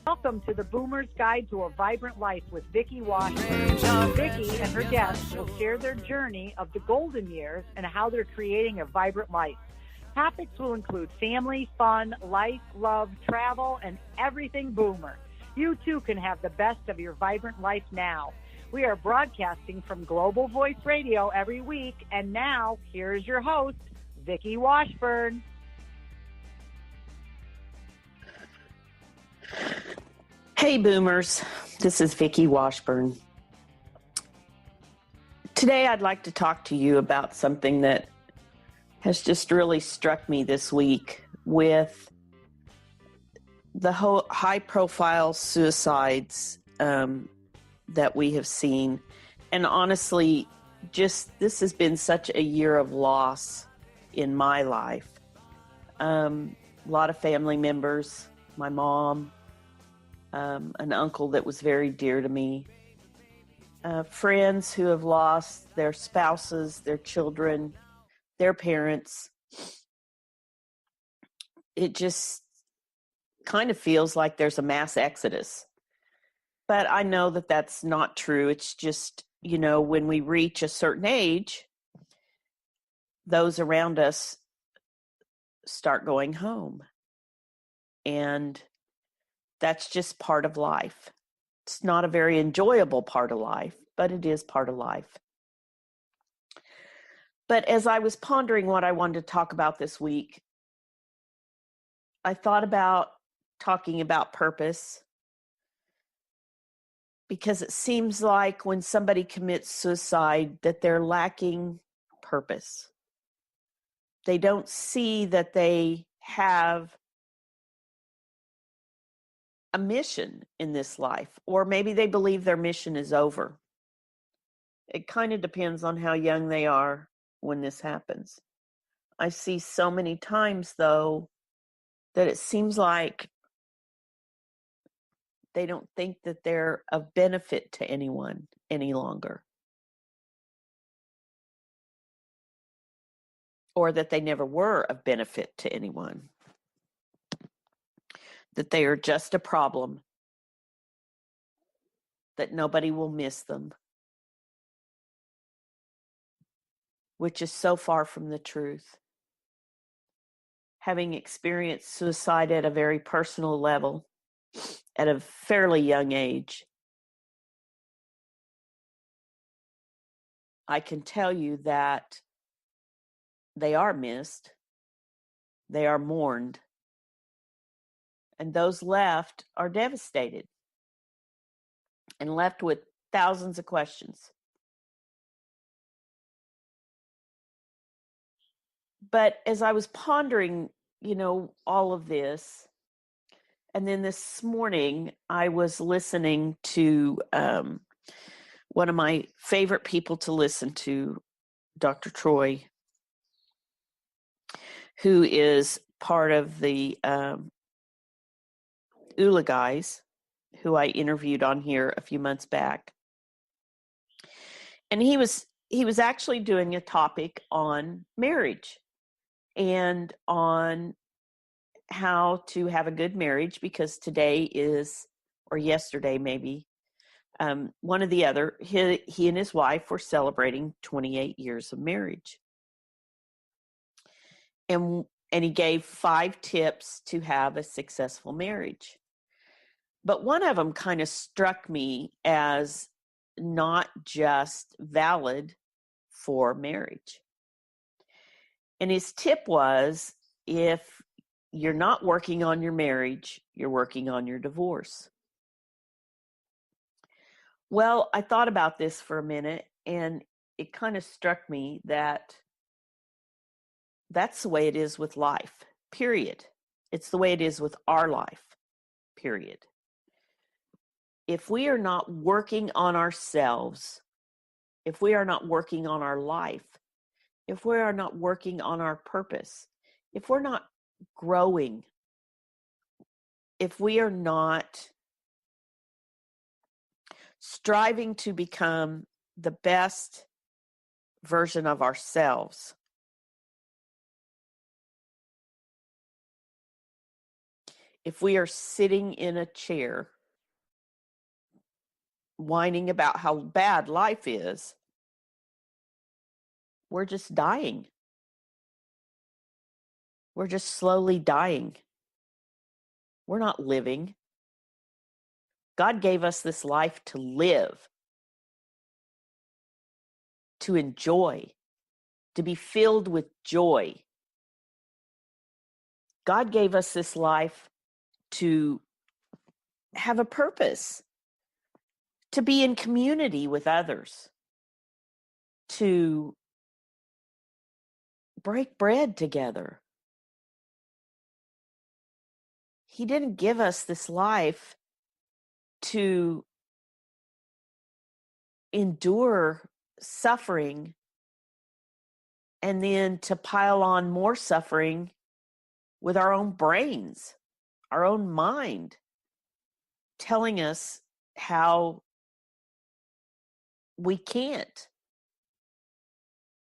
Welcome to the Boomer's Guide to a Vibrant Life with Vicki Washington. Vicki and her guests will share their journey of the golden years and how they're creating a vibrant life. Topics will include family, fun, life, love, travel, and everything Boomer. You too can have the best of your vibrant life now. We are broadcasting from Global Voice Radio every week, and now here's your host, Vicki Washburn. Hey Boomers, this is Vicki Washburn. Today I'd like to talk to you about something that has just really struck me this week with the whole high-profile suicides that we have seen. And honestly, just this has been such a year of loss in my life. A lot of family members, my mom, an uncle that was very dear to me, friends who have lost their spouses, their children, their parents. It just kind of feels like there's a mass exodus. But I know that that's not true. It's just, when we reach a certain age, those around us start going home. And that's just part of life. It's not a very enjoyable part of life, but it is part of life. But as I was pondering what I wanted to talk about this week, I thought about talking about purpose, because it seems like when somebody commits suicide that they're lacking purpose. They don't see that they have a mission in this life, or maybe they believe their mission is over. It kind of depends on how young they are when this happens. I see so many times, though, that it seems like they don't think that they're of benefit to anyone any longer, or that they never were of benefit to anyone, that they are just a problem, that nobody will miss them, which is so far from the truth. Having experienced suicide at a very personal level, at a fairly young age, I can tell you that they are missed, they are mourned, and those left are devastated and left with thousands of questions. But as I was pondering, all of this, and then this morning I was listening to one of my favorite people to listen to, Dr. Troy, who is part of the Oola guys, who I interviewed on here a few months back. And he was actually doing a topic on marriage and on how to have a good marriage, because today is, or yesterday maybe, one or the other, he and his wife were celebrating 28 years of marriage. And he gave 5 tips to have a successful marriage. But one of them kind of struck me as not just valid for marriage. And his tip was, if you're not working on your marriage, you're working on your divorce. Well, I thought about this for a minute, and it kind of struck me that that's the way it is with life, period. It's the way it is with our life, period. If we are not working on ourselves, if we are not working on our life, if we are not working on our purpose, if we're not growing, if we are not striving to become the best version of ourselves, if we are sitting in a chair whining about how bad life is, we're just dying. We're just slowly dying. We're not living. God gave us this life to live, to enjoy, to be filled with joy. God gave us this life to have a purpose, to be in community with others, to break bread together. He didn't give us this life to endure suffering and then to pile on more suffering with our own brains, our own mind, telling us how we can't.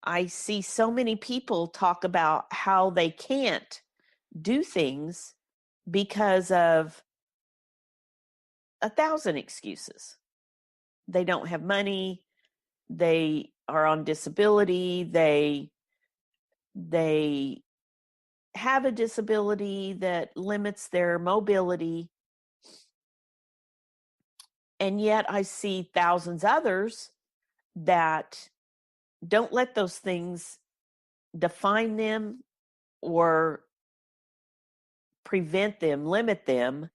I see so many people talk about how they can't do things because of 1,000 excuses. They don't have money. They are on disability. They have a disability that limits their mobility. And yet I see thousands others that don't let those things define them or prevent them, limit them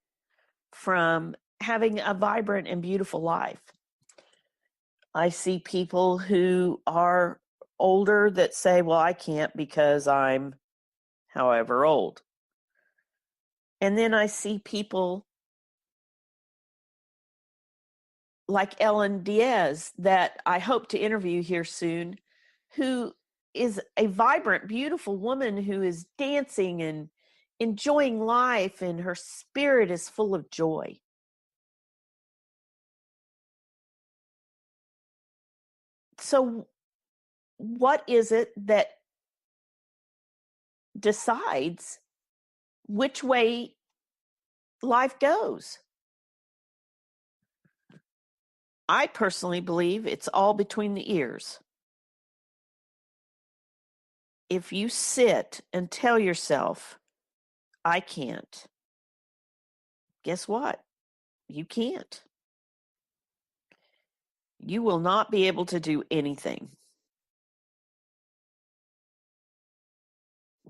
from having a vibrant and beautiful life. I see people who are older that say, well, I can't because I'm however old. And then I see people like Ellen Diaz that I hope to interview here soon, who is a vibrant, beautiful woman who is dancing and enjoying life, and her spirit is full of joy. So what is it that decides which way life goes? I personally believe it's all between the ears. If you sit and tell yourself, I can't, guess what? You can't. You will not be able to do anything.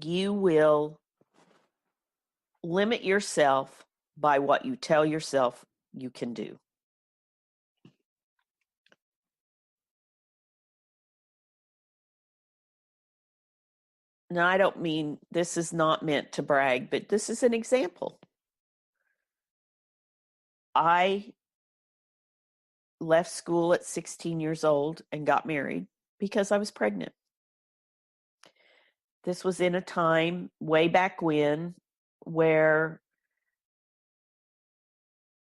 You will limit yourself by what you tell yourself you can do. Now, I don't mean, this is not meant to brag, but this is an example. I left school at 16 years old and got married because I was pregnant. This was in a time way back when where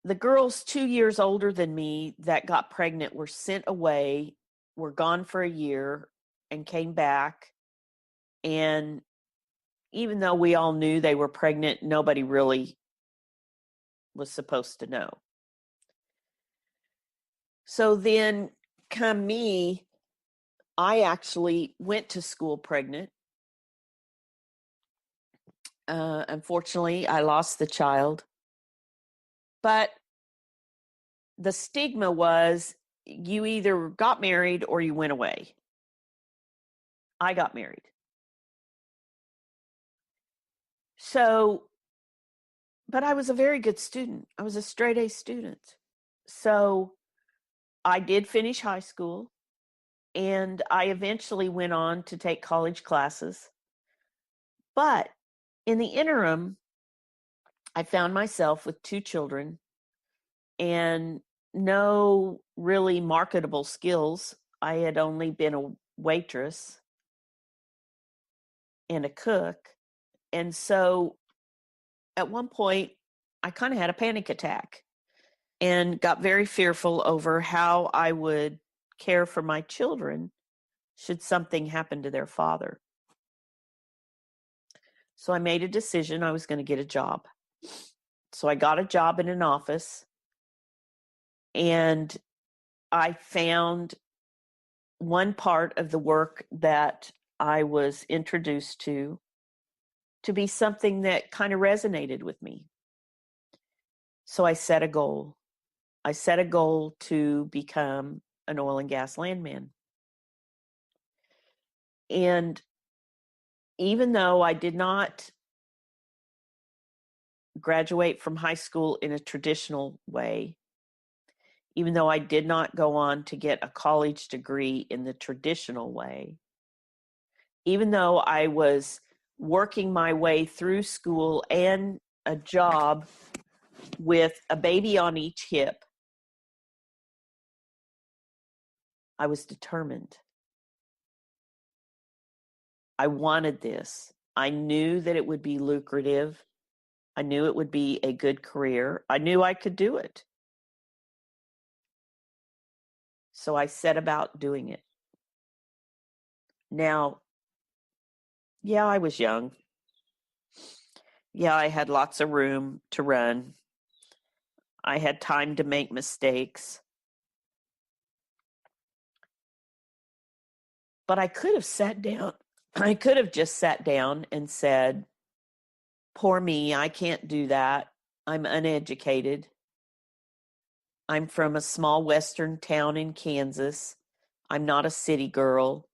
the girls 2 years older than me that got pregnant were sent away, were gone for a year, and came back. And even though we all knew they were pregnant, nobody really was supposed to know. So then, come me, I actually went to school pregnant. Unfortunately, I lost the child. But the stigma was you either got married or you went away. I got married. So, but I was a very good student. I was a straight A student. So I did finish high school, and I eventually went on to take college classes. But in the interim, I found myself with 2 children and no really marketable skills. I had only been a waitress and a cook. And so at one point, I kind of had a panic attack and got very fearful over how I would care for my children should something happen to their father. So I made a decision I was going to get a job. So I got a job in an office, and I found one part of the work that I was introduced to be something that kind of resonated with me. So I set a goal. I set a goal to become an oil and gas landman. And even though I did not graduate from high school in a traditional way, even though I did not go on to get a college degree in the traditional way, even though I was working my way through school and a job with a baby on each hip, I was determined. I wanted this. I knew that it would be lucrative. I knew it would be a good career. I knew I could do it. So I set about doing it. Now, yeah, I was young. Yeah, I had lots of room to run. I had time to make mistakes. But I could have sat down. I could have just sat down and said, poor me, I can't do that. I'm uneducated. I'm from a small western town in Kansas. I'm not a city girl.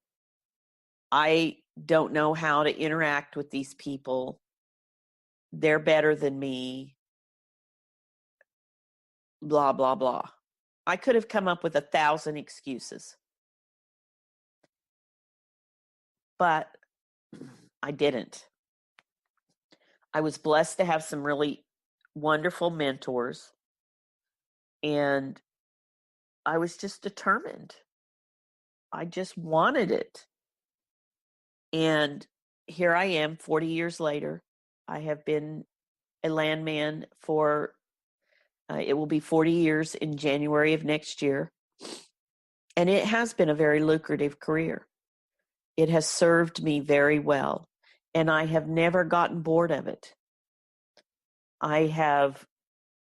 I don't know how to interact with these people. They're better than me. Blah, blah, blah. I could have come up with 1,000 excuses. But I didn't. I was blessed to have some really wonderful mentors, and I was just determined. I just wanted it. And here I am 40 years later. I have been a landman for, it will be 40 years in January of next year. And it has been a very lucrative career. It has served me very well. And I have never gotten bored of it. I have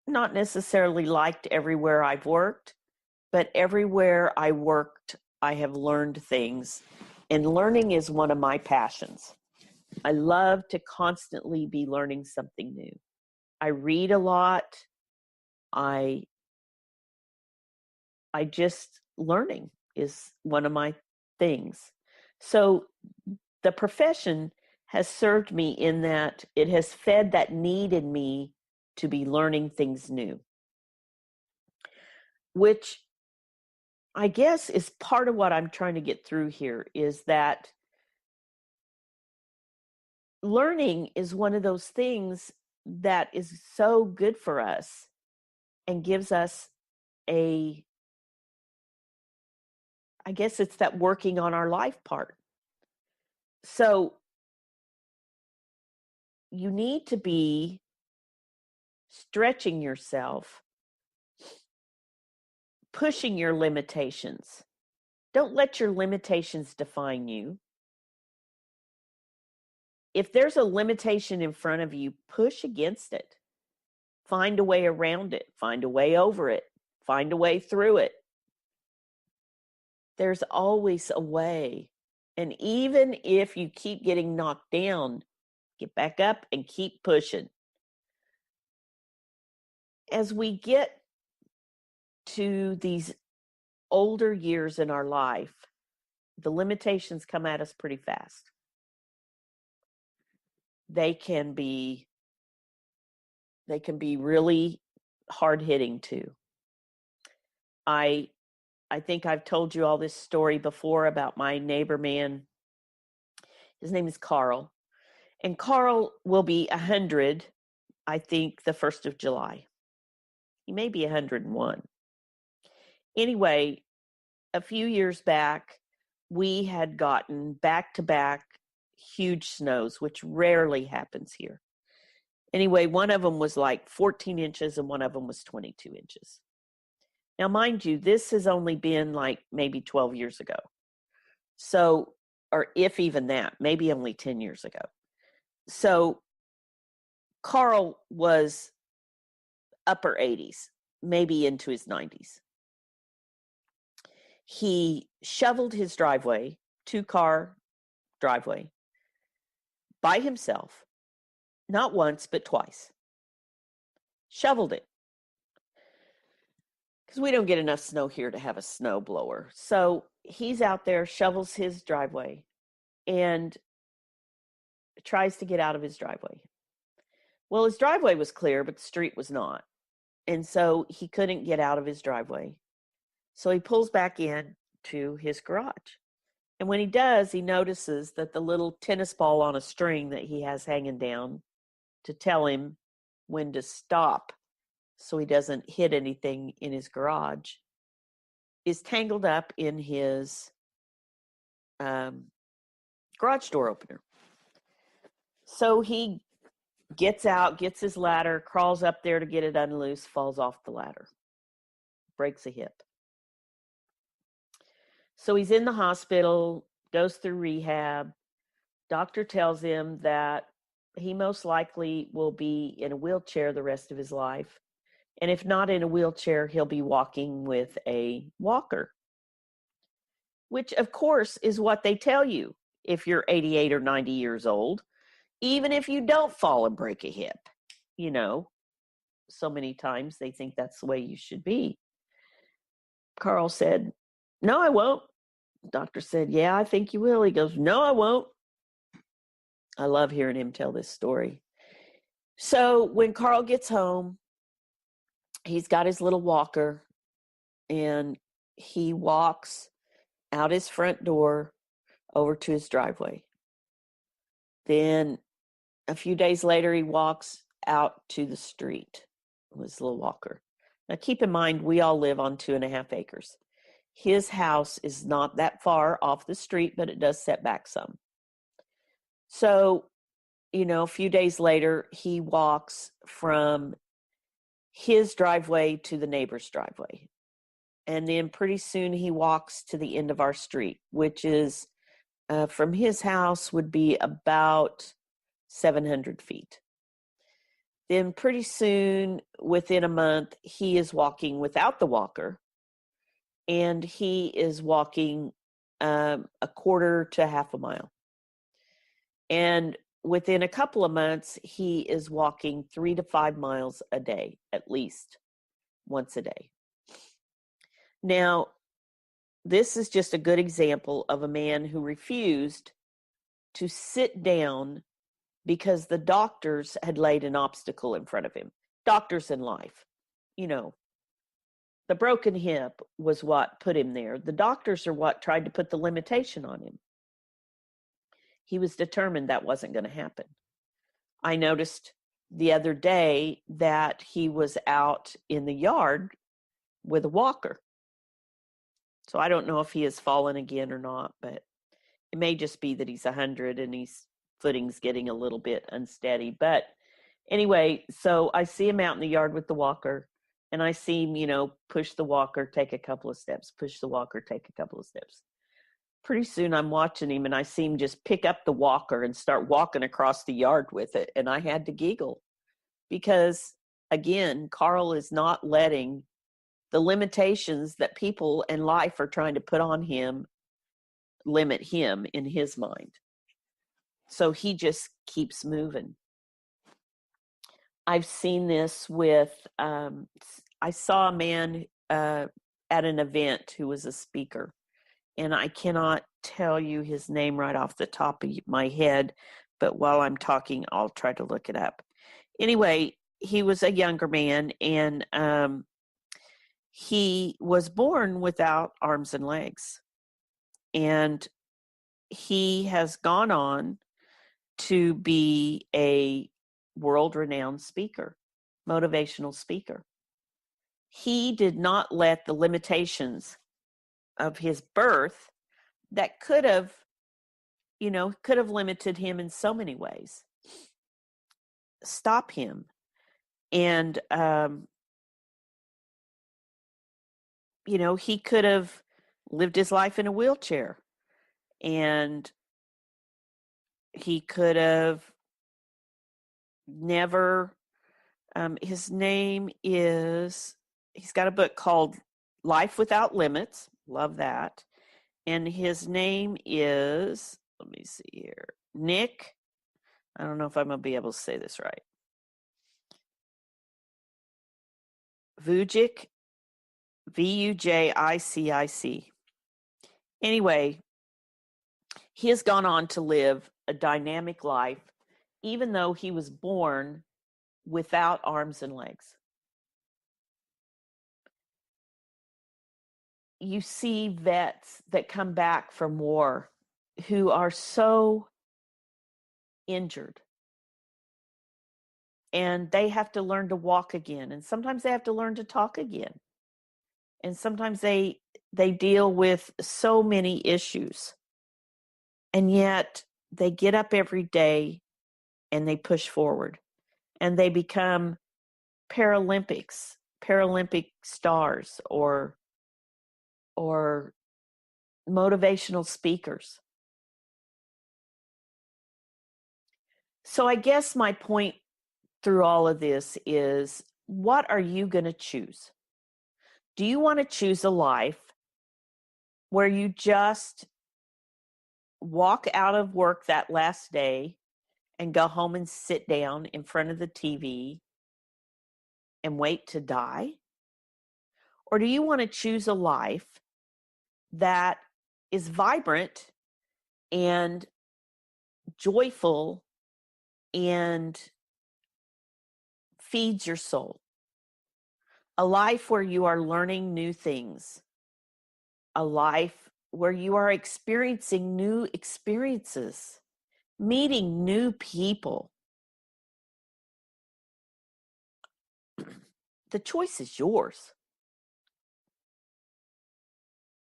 not necessarily liked everywhere I've worked, but everywhere I worked, I have learned things. And learning is one of my passions. I love to constantly be learning something new. I read a lot. I just, learning is one of my things. So the profession has served me in that it has fed that need in me to be learning things new, which I guess is part of what I'm trying to get through here, is that learning is one of those things that is so good for us and gives us I guess it's that working on our life part. So you need to be stretching yourself, pushing your limitations. Don't let your limitations define you. If there's a limitation in front of you, push against it. Find a way around it. Find a way over it. Find a way through it. There's always a way. And even if you keep getting knocked down, get back up and keep pushing. As we get to these older years in our life, the limitations come at us pretty fast. They can be really hard hitting too. I think I've told you all this story before about my neighbor man. His name is Carl. And Carl will be 100, I think, the 1st of July. He may be 101. Anyway, a few years back, we had gotten back-to-back huge snows, which rarely happens here. Anyway, one of them was like 14 inches and one of them was 22 inches. Now, mind you, this has only been like maybe 12 years ago. So, or if even that, maybe only 10 years ago. So Carl was upper 80s, maybe into his 90s. He shoveled his driveway, 2-car driveway, by himself, not once, but twice. Shoveled it. Because we don't get enough snow here to have a snow blower. So he's out there, shovels his driveway, and tries to get out of his driveway. Well, his driveway was clear, but the street was not. And so he couldn't get out of his driveway. So he pulls back in to his garage. And when he does, he notices that the little tennis ball on a string that he has hanging down to tell him when to stop so he doesn't hit anything in his garage is tangled up in his garage door opener. So he gets out, gets his ladder, crawls up there to get it unloose, falls off the ladder, breaks a hip. So he's in the hospital, goes through rehab. Doctor tells him that he most likely will be in a wheelchair the rest of his life. And if not in a wheelchair, he'll be walking with a walker, which of course is what they tell you if you're 88 or 90 years old, even if you don't fall and break a hip. You know, so many times they think that's the way you should be. Carl said, "No, I won't." Doctor said, "Yeah, I think you will." He goes, "No, I won't." I love hearing him tell this story. So when Carl gets home, he's got his little walker and he walks out his front door over to his driveway. Then a few days later, he walks out to the street with his little walker. Now, keep in mind, we all live on 2.5 acres. His house is not that far off the street, but it does set back some. So, you know, a few days later, he walks from his driveway to the neighbor's driveway. And then pretty soon he walks to the end of our street, which is from his house would be about 700 feet. Then pretty soon, within a month, he is walking without the walker, and he is walking a quarter to half a mile. And within a couple of months, he is walking 3 to 5 miles a day, at least once a day. Now, this is just a good example of a man who refused to sit down because the doctors had laid an obstacle in front of him. Doctors in life, you know, the broken hip was what put him there. The doctors are what tried to put the limitation on him. He was determined that wasn't going to happen. I noticed the other day that he was out in the yard with a walker. So I don't know if he has fallen again or not, but it may just be that he's 100 and his footing's getting a little bit unsteady. But anyway, so I see him out in the yard with the walker, and I see him, you know, push the walker, take a couple of steps, push the walker, take a couple of steps. Pretty soon I'm watching him and I see him just pick up the walker and start walking across the yard with it. And I had to giggle because, again, Carl is not letting the limitations that people in life are trying to put on him limit him in his mind. So he just keeps moving. I've seen this with, I saw a man at an event who was a speaker, and I cannot tell you his name right off the top of my head, but while I'm talking, I'll try to look it up. Anyway, he was a younger man, and he was born without arms and legs. And he has gone on to be a world-renowned speaker, motivational speaker. He did not let the limitations of his birth that could have limited him in so many ways stop him. And, he could have lived his life in a wheelchair, and he could have never His name is, he's got a book called Life Without Limits. Love that. And his name is, let me see here, Nick. I don't know if I'm going to be able to say this right. Vujicic, Vujicic. Anyway, he has gone on to live a dynamic life, even though he was born without arms and legs. You see vets that come back from war who are so injured, and they have to learn to walk again, and sometimes they have to learn to talk again, and sometimes they deal with so many issues, and yet they get up every day and they push forward, and they become Paralympic stars, or motivational speakers. So I guess my point through all of this is, what are you going to choose? Do you want to choose a life where you just walk out of work that last day and go home and sit down in front of the TV and wait to die? Or do you want to choose a life that is vibrant and joyful and feeds your soul? A life where you are learning new things, a life where you are experiencing new experiences, meeting new people. The choice is yours.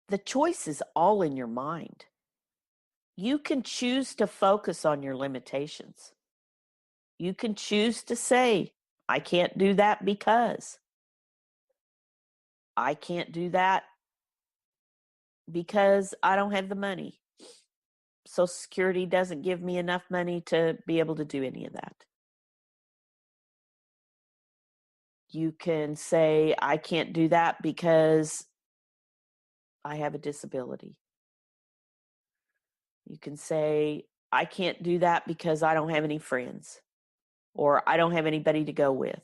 The choice is all in your mind. You can choose to focus on your limitations. You can choose to say, I can't do that because. I can't do that because I don't have the money. Social Security doesn't give me enough money to be able to do any of that. You can say, I can't do that because I have a disability. You can say, I can't do that because I don't have any friends, or I don't have anybody to go with,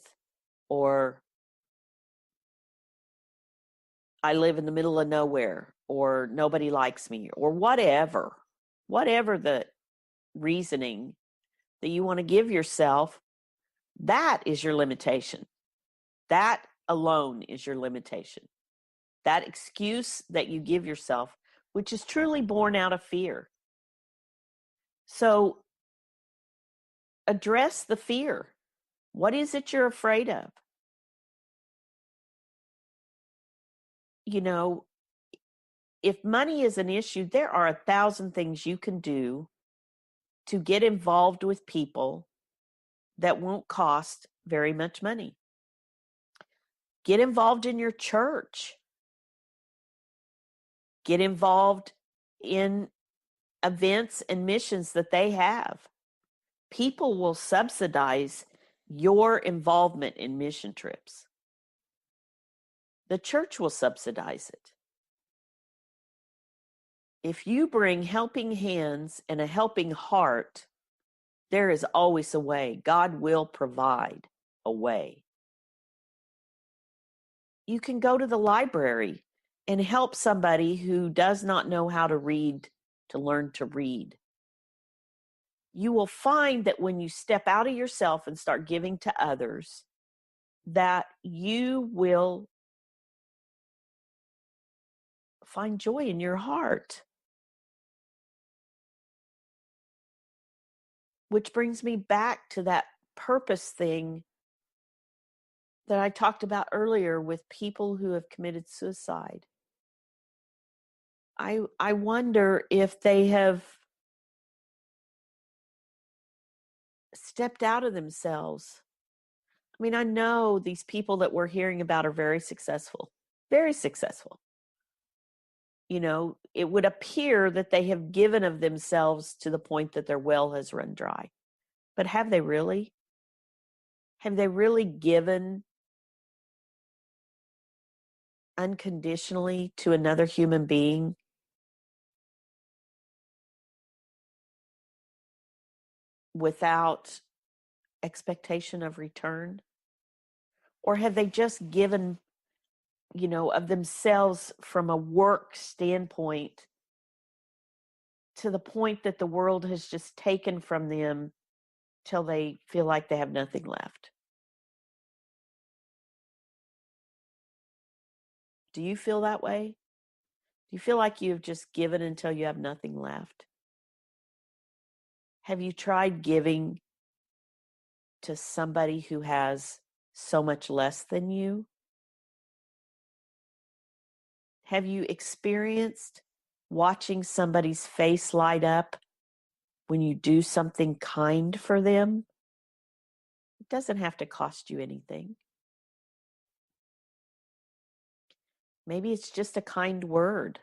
or I live in the middle of nowhere, or nobody likes me, or whatever the reasoning that you want to give yourself. That is your limitation. That alone is your limitation. That excuse that you give yourself, which is truly born out of fear. So address the fear. What is it you're afraid of? You know, if money is an issue, there are 1,000 things you can do to get involved with people that won't cost very much money. Get involved in your church. Get involved in events and missions that they have. People will subsidize your involvement in mission trips. The church will subsidize it. If you bring helping hands and a helping heart, there is always a way. God will provide a way. You can go to the library and help somebody who does not know how to read to learn to read. You will find that when you step out of yourself and start giving to others, that you will find joy in your heart. Which brings me back to that purpose thing that I talked about earlier with people who have committed suicide. I wonder if they have stepped out of themselves. I mean, I know these people that we're hearing about are very successful, very successful. You know, it would appear that they have given of themselves to the point that their well has run dry. But have they really? Have they really given unconditionally to another human being without expectation of return? Or have they just given, of themselves from a work standpoint to the point that the world has just taken from them till they feel like they have nothing left? Do you feel that way? Do you feel like you've just given until you have nothing left? Have you tried giving to somebody who has so much less than you? Have you experienced watching somebody's face light up when you do something kind for them? It doesn't have to cost you anything. Maybe it's just a kind word.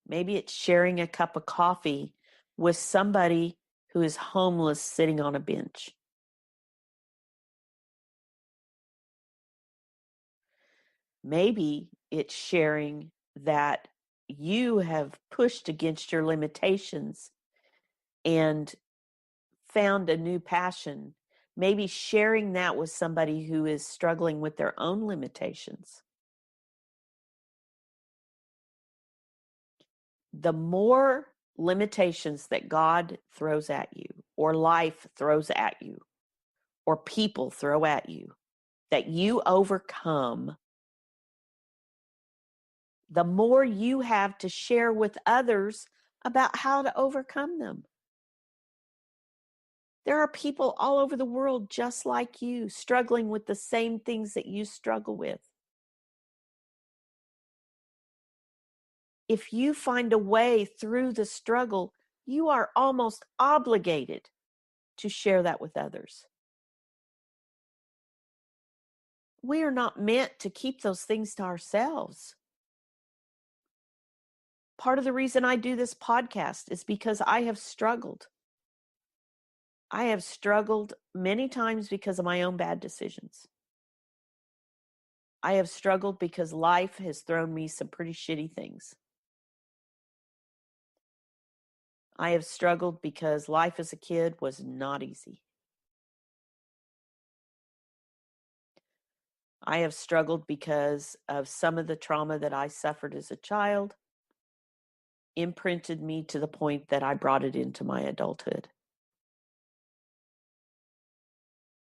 Maybe it's sharing a cup of coffee with somebody who is homeless sitting on a bench. Maybe it's sharing that you have pushed against your limitations and found a new passion. Maybe sharing that with somebody who is struggling with their own limitations. The more limitations that God throws at you, or life throws at you, or people throw at you, that you overcome, the more you have to share with others about how to overcome them. There are people all over the world just like you, struggling with the same things that you struggle with. If you find a way through the struggle, you are almost obligated to share that with others. We are not meant to keep those things to ourselves. Part of the reason I do this podcast is because I have struggled. I have struggled many times because of my own bad decisions. I have struggled because life has thrown me some pretty shitty things. I have struggled because life as a kid was not easy. I have struggled because of some of the trauma that I suffered as a child, imprinted me to the point that I brought it into my adulthood.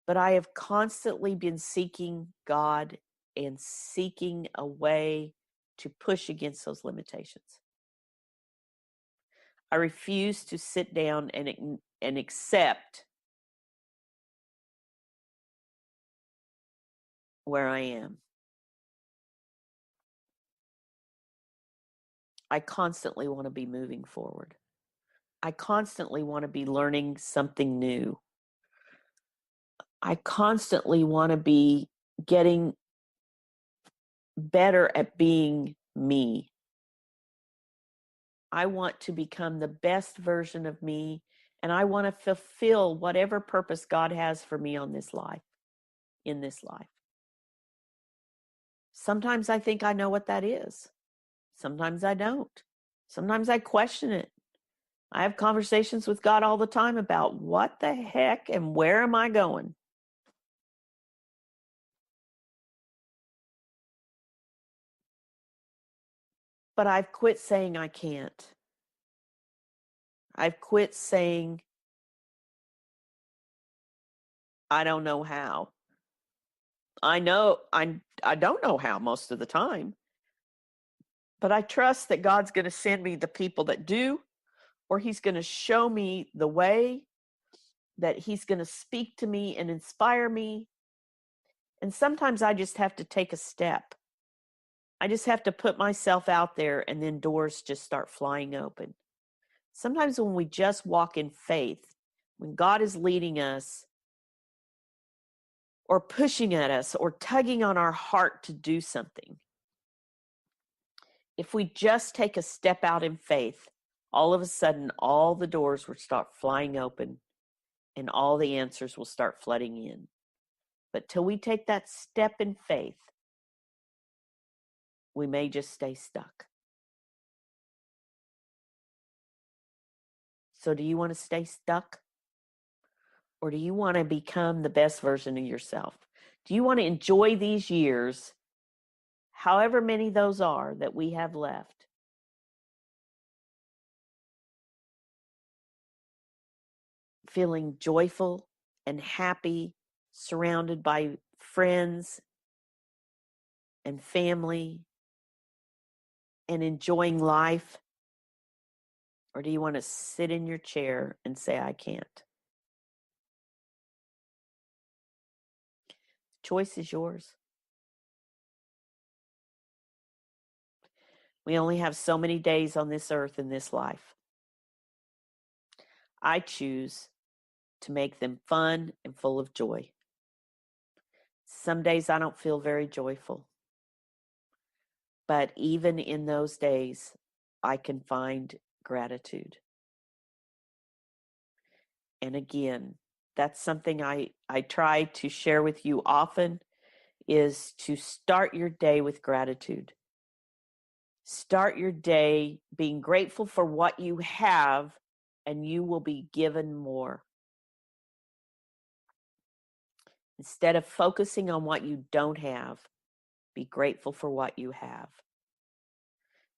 But I have constantly been seeking God and seeking a way to push against those limitations. I refuse to sit down and accept where I am. I constantly want to be moving forward. I constantly want to be learning something new. I constantly want to be getting better at being me. I want to become the best version of me, and I want to fulfill whatever purpose God has for me on this life, in this life. Sometimes I think I know what that is. Sometimes I don't. Sometimes I question it. I have conversations with God all the time about what the heck and where am I going? But I've quit saying I can't. I've quit saying I don't know how. I don't know how most of the time. But I trust that God's going to send me the people that do, or he's going to show me the way, that he's going to speak to me and inspire me. And sometimes I just have to take a step. I just have to put myself out there, and then doors just start flying open. Sometimes when we just walk in faith, when God is leading us or pushing at us or tugging on our heart to do something, if we just take a step out in faith, all of a sudden all the doors will start flying open and all the answers will start flooding in. But till we take that step in faith, we may just stay stuck. So do you want to stay stuck? Or do you want to become the best version of yourself? Do you want to enjoy these years, however many those are that we have left, feeling joyful and happy, surrounded by friends and family, and enjoying life? Or do you want to sit in your chair and say, I can't? Choice is yours. We only have so many days on this earth in this life. I choose to make them fun and full of joy. Some days I don't feel very joyful. But even in those days, I can find gratitude. And again, that's something I try to share with you often, is to start your day with gratitude. Start your day being grateful for what you have, and you will be given more. Instead of focusing on what you don't have, be grateful for what you have.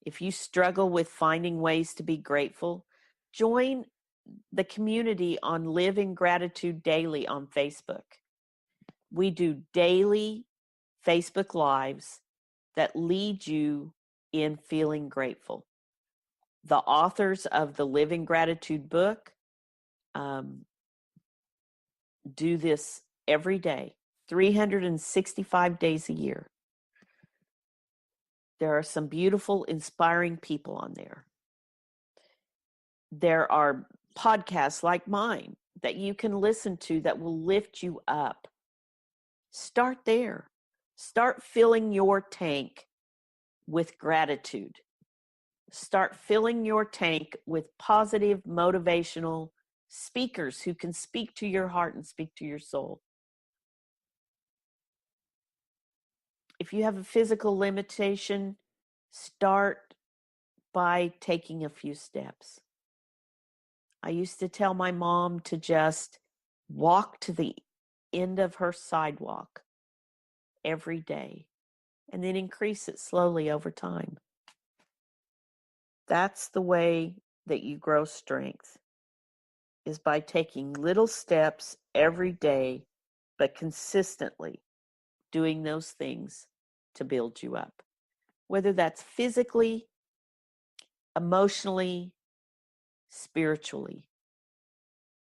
If you struggle with finding ways to be grateful, join the community on Living Gratitude Daily on Facebook. We do daily Facebook Lives that lead you in feeling grateful. The authors of the Living Gratitude book do this every day, 365 days a year. There are some beautiful, inspiring people on there. There are podcasts like mine that you can listen to that will lift you up. Start there. Start filling your tank with gratitude. Start filling your tank with positive, motivational speakers who can speak to your heart and speak to your soul. If you have a physical limitation, start by taking a few steps. I used to tell my mom to just walk to the end of her sidewalk every day and then increase it slowly over time. That's the way that you grow strength, is by taking little steps every day, but consistently doing those things to build you up. Whether that's physically, emotionally, spiritually.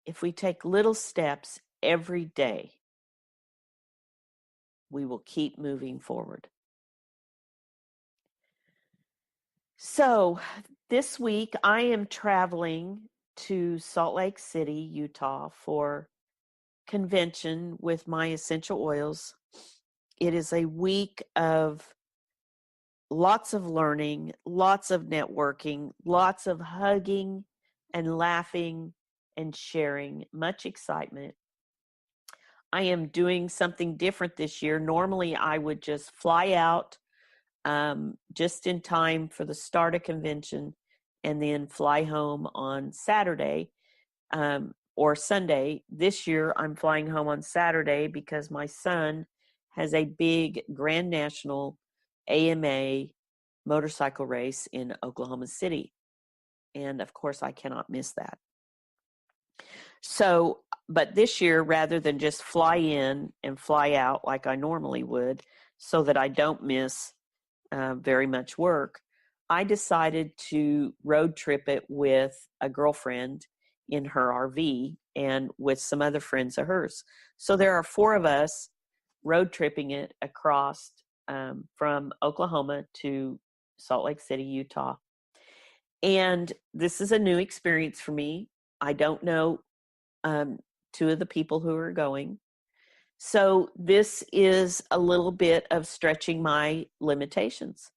If we take little steps every day, we will keep moving forward. So this week I am traveling to Salt Lake City, Utah for convention with my essential oils. It is a week of lots of learning, lots of networking, lots of hugging and laughing and sharing, much excitement. I am doing something different this year. Normally I would just fly out just in time for the start of convention and then fly home on Saturday or Sunday. This year I'm flying home on Saturday because my son has a big Grand National AMA motorcycle race in Oklahoma City. And of course I cannot miss that. So, but this year, rather than just fly in and fly out like I normally would, so that I don't miss very much work, I decided to road trip it with a girlfriend in her RV and with some other friends of hers. So there are 4 of us road tripping it across from Oklahoma to Salt Lake City, Utah. And this is a new experience for me. I don't know 2 of the people who are going. So this is a little bit of stretching my limitations.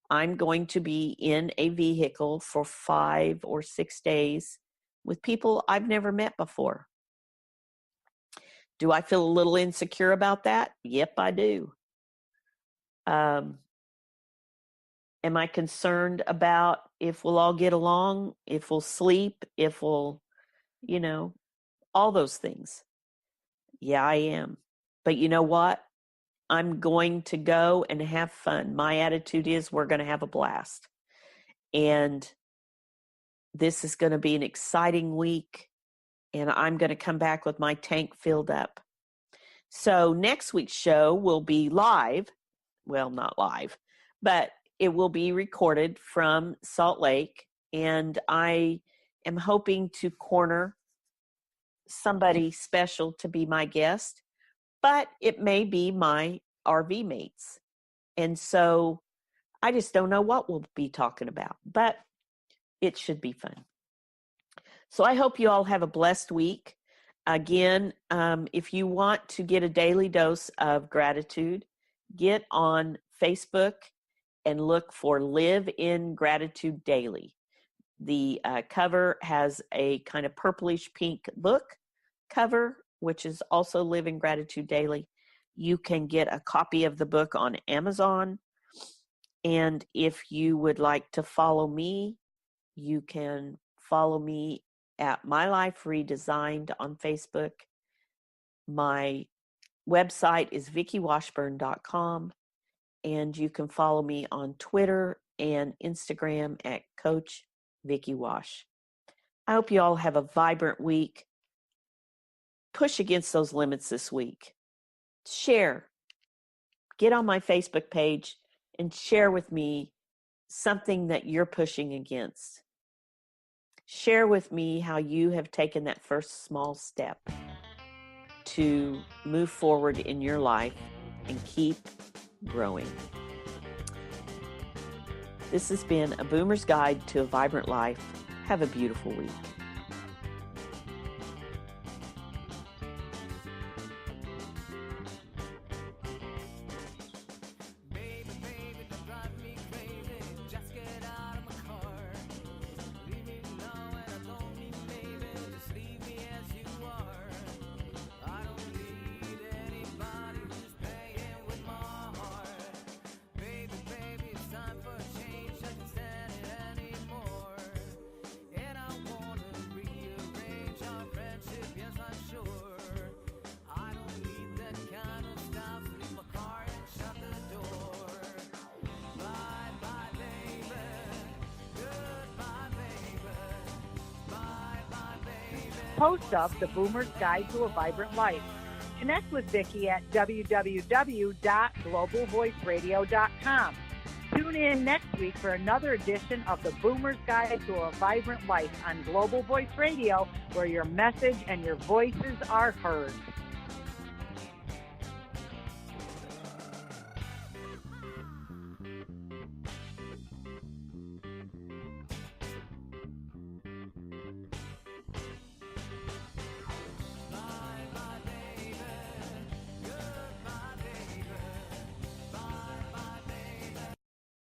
I'm going to be in a vehicle for 5 or 6 days with people I've never met before. Do I feel a little insecure about that? Yep, I do. Am I concerned about if we'll all get along, if we'll sleep, if we'll, all those things? Yeah, I am. But you know what? I'm going to go and have fun. My attitude is we're going to have a blast. And this is going to be an exciting week. And I'm going to come back with my tank filled up. So next week's show will be live. Well, not live, but it will be recorded from Salt Lake. And I am hoping to corner somebody special to be my guest, but it may be my RV mates. And so I just don't know what we'll be talking about, but it should be fun. So I hope you all have a blessed week. Again, if you want to get a daily dose of gratitude, get on Facebook and look for Live in Gratitude Daily. The cover has a kind of purplish pink book cover, which is also Live in Gratitude Daily. You can get a copy of the book on Amazon. And if you would like to follow me, you can follow me at My Life Redesigned on Facebook. My website is vickywashburn.com, and you can follow me on Twitter and Instagram at Coach Vicky Wash. I hope you all have a vibrant week. Push against those limits this week. Share. Get on my Facebook page and share with me something that you're pushing against. Share with me how you have taken that first small step to move forward in your life and keep growing. This has been A Boomer's Guide to a Vibrant Life. Have a beautiful week. Host of The Boomer's Guide to a Vibrant Life. Connect with Vicki at www.globalvoiceradio.com. Tune in next week for another edition of The Boomer's Guide to a Vibrant Life on Global Voice Radio, where your message and your voices are heard.